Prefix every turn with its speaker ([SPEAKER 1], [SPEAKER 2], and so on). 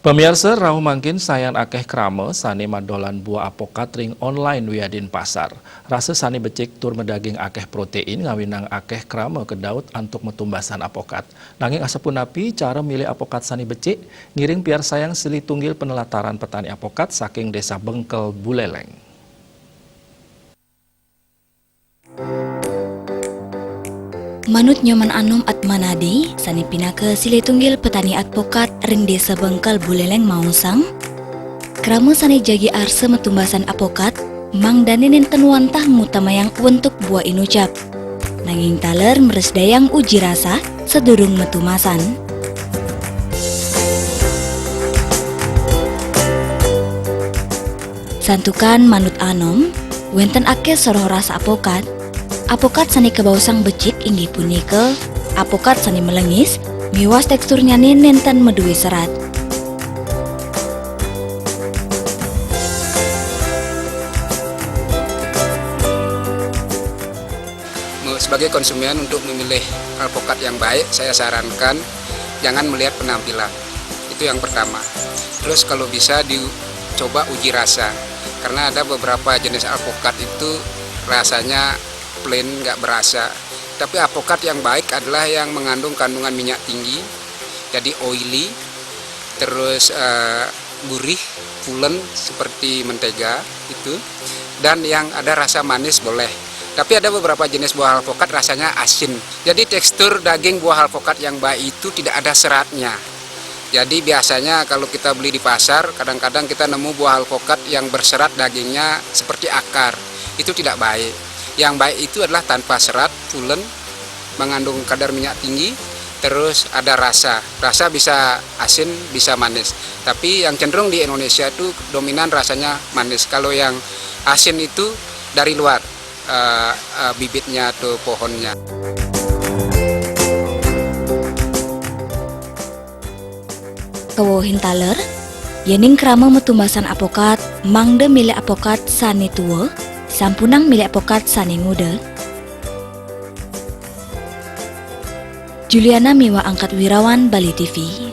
[SPEAKER 1] Pemirsa rahu mangkin sayan akeh krame sani madolan buah apokat ring online wiadin pasar. Rasa sani becik tur medaging akeh protein ngawinang akeh krame kedaut antuk metumbasan apokat. Nanging asapun api cara milih apokat sani becik ngiring biar sayang sili tunggil penelataran petani apokat saking desa Bengkel Buleleng.
[SPEAKER 2] Manut Nyoman Anom Atmanadi, sani pinake sile tunggil petani advokat ring desa Bengkel Buleleng Mausang, krama sani jagi arse metumbasan apokat, mang daninin tenuan tah mutamayang untuk buah inucap. Nanging taler meresdayang uji rasa sedurung metumasan. Santukan Manut Anom, wenten ake soroh rasa apokat, apokat sani kebausang becik inggih punika, apokat sani melengis, miwas teksturnya nenten medui serat.
[SPEAKER 3] Sebagai konsumen untuk memilih alpukat yang baik, saya sarankan jangan melihat penampilan. Itu yang pertama. Terus kalau bisa dicoba uji rasa. Karena ada beberapa jenis alpukat itu rasanya plain, nggak berasa. Tapi alpukat yang baik adalah yang mengandung kandungan minyak tinggi, jadi oily, terus gurih, pulen seperti mentega itu, dan yang ada rasa manis boleh. Tapi ada beberapa jenis buah alpukat rasanya asin. Jadi tekstur daging buah alpukat yang baik itu tidak ada seratnya. Jadi biasanya kalau kita beli di pasar, kadang-kadang kita nemu buah alpukat yang berserat dagingnya seperti akar. Itu tidak baik. Yang baik itu adalah tanpa serat, pulen, mengandung kadar minyak tinggi, terus ada rasa. Rasa bisa asin, bisa manis. Tapi yang cenderung di Indonesia itu dominan rasanya manis. Kalau yang asin itu dari luar. Bibitnya atau pohonnya.
[SPEAKER 2] Kawohin taler, yening krama metumbasan apokat, mangde milik apokat sani tua, sampunang milik apokat sani muda. Juliana Miwa Angkat Wirawan, Bali TV.